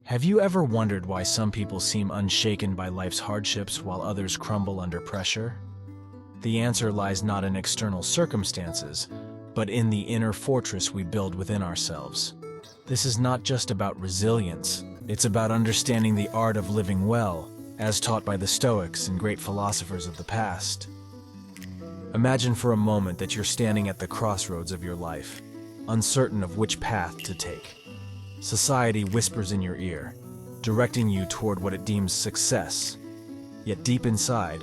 Have you ever wondered why some people seem unshaken by life's hardships while others crumble under pressure? The answer lies not in external circumstances, but in the inner fortress we build within ourselves. This is not just about resilience, it's about understanding the art of living well, as taught by the Stoics and great philosophers of the past. Imagine for a moment that you're standing at the crossroads of your life, uncertain of which path to take. Society whispers in your ear, directing you toward what it deems success. Yet deep inside,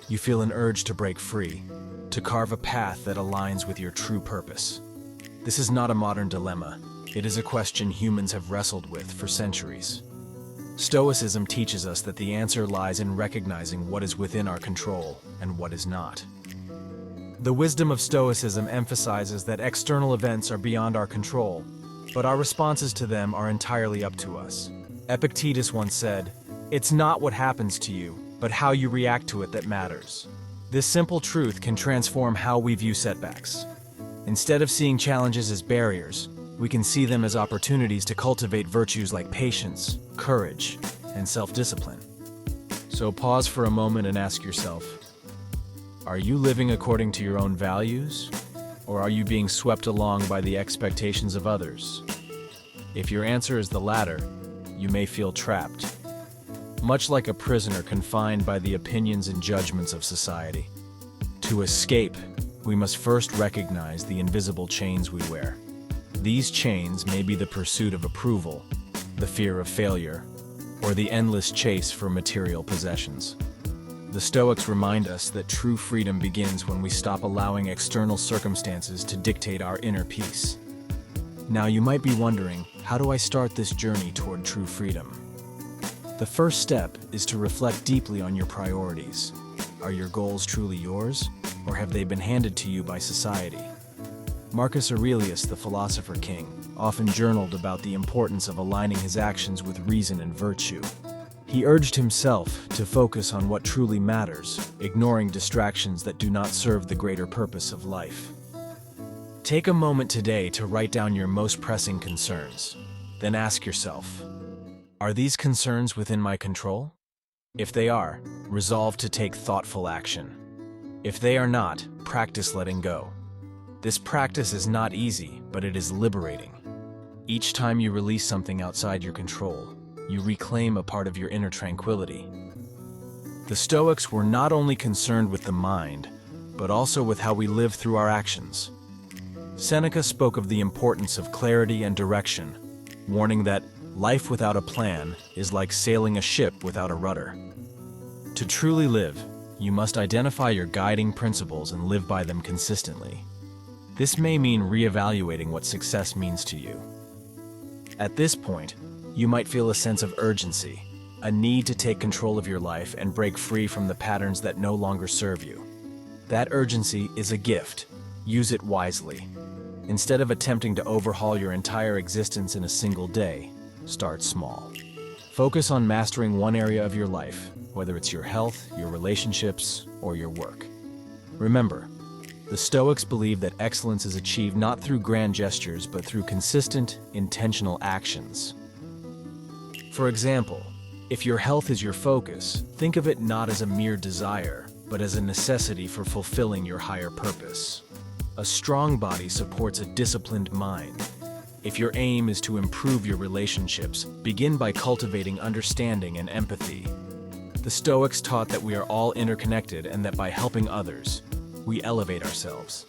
you feel an urge to break free, to carve a path that aligns with your true purpose. This is not a modern dilemma. It is a question humans have wrestled with for centuries. Stoicism teaches us that the answer lies in recognizing what is within our control and what is not. The wisdom of Stoicism emphasizes that external events are beyond our control, but our responses to them are entirely up to us. Epictetus once said, "It's not what happens to you, but how you react to it that matters." This simple truth can transform how we view setbacks. Instead of seeing challenges as barriers, we can see them as opportunities to cultivate virtues like patience, courage, and self-discipline. So pause for a moment and ask yourself, are you living according to your own values, or are you being swept along by the expectations of others? If your answer is the latter, you may feel trapped, much like a prisoner confined by the opinions and judgments of society. To escape, we must first recognize the invisible chains we wear. These chains may be the pursuit of approval, the fear of failure, or the endless chase for material possessions. The Stoics remind us that true freedom begins when we stop allowing external circumstances to dictate our inner peace. Now you might be wondering, how do I start this journey toward true freedom? The first step is to reflect deeply on your priorities. Are your goals truly yours, or have they been handed to you by society? Marcus Aurelius, the philosopher king, often journaled about the importance of aligning his actions with reason and virtue. He urged himself to focus on what truly matters, ignoring distractions that do not serve the greater purpose of life. Take a moment today to write down your most pressing concerns. Then ask yourself, are these concerns within my control? If they are, resolve to take thoughtful action. If they are not, practice letting go. This practice is not easy, but it is liberating. Each time you release something outside your control, you reclaim a part of your inner tranquility. The Stoics were not only concerned with the mind, but also with how we live through our actions. Seneca spoke of the importance of clarity and direction, warning that life without a plan is like sailing a ship without a rudder. To truly live, you must identify your guiding principles and live by them consistently. This may mean reevaluating what success means to you. At this point, you might feel a sense of urgency, a need to take control of your life and break free from the patterns that no longer serve you. That urgency is a gift. Use it wisely. Instead of attempting to overhaul your entire existence in a single day, start small. Focus on mastering one area of your life, whether it's your health, your relationships, or your work. Remember, the Stoics believe that excellence is achieved not through grand gestures, but through consistent, intentional actions. For example, if your health is your focus, think of it not as a mere desire, but as a necessity for fulfilling your higher purpose. A strong body supports a disciplined mind. If your aim is to improve your relationships, begin by cultivating understanding and empathy. The Stoics taught that we are all interconnected and that by helping others, we elevate ourselves.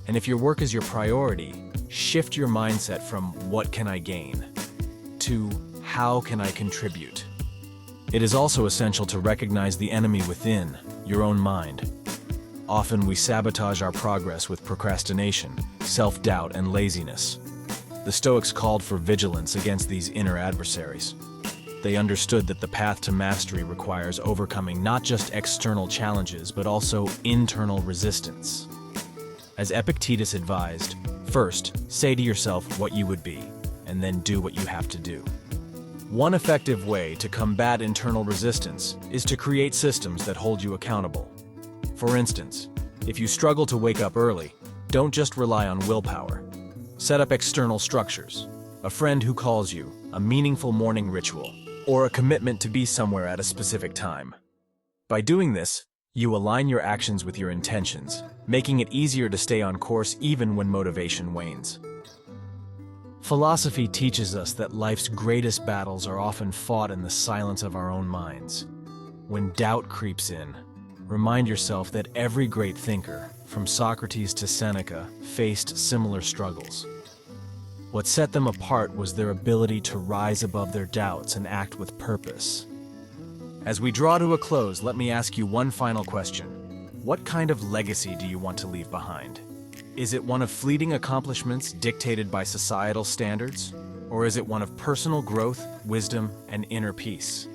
And if your work is your priority, shift your mindset from "what can I gain?" to "how can I contribute?" It is also essential to recognize the enemy within, your own mind. Often we sabotage our progress with procrastination, self-doubt, and laziness. The Stoics called for vigilance against these inner adversaries. They understood that the path to mastery requires overcoming not just external challenges, but also internal resistance. As Epictetus advised, first, say to yourself what you would be, and then do what you have to do. One effective way to combat internal resistance is to create systems that hold you accountable. For instance, if you struggle to wake up early, don't just rely on willpower. Set up external structures, a friend who calls you, a meaningful morning ritual, or a commitment to be somewhere at a specific time. By doing this, you align your actions with your intentions, making it easier to stay on course even when motivation wanes. Philosophy teaches us that life's greatest battles are often fought in the silence of our own minds. When doubt creeps in, remind yourself that every great thinker, from Socrates to Seneca, faced similar struggles. What set them apart was their ability to rise above their doubts and act with purpose. As we draw to a close, let me ask you one final question. What kind of legacy do you want to leave behind? Is it one of fleeting accomplishments dictated by societal standards? Or is it one of personal growth, wisdom, and inner peace?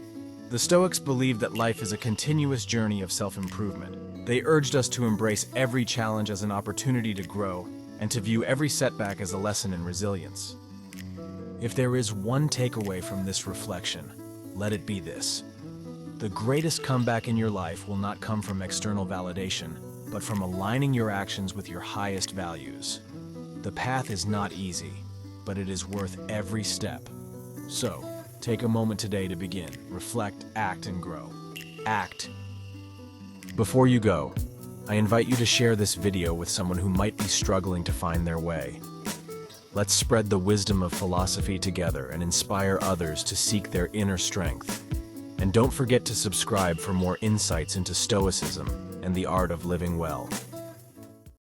The Stoics believed that life is a continuous journey of self-improvement. They urged us to embrace every challenge as an opportunity to grow and to view every setback as a lesson in resilience. If there is one takeaway from this reflection, let it be this. The greatest comeback in your life will not come from external validation, but from aligning your actions with your highest values. The path is not easy, but it is worth every step. So, take a moment today to begin, reflect, act, and grow. Act. Before you go, I invite you to share this video with someone who might be struggling to find their way. Let's spread the wisdom of philosophy together and inspire others to seek their inner strength. And don't forget to subscribe for more insights into Stoicism and the art of living well.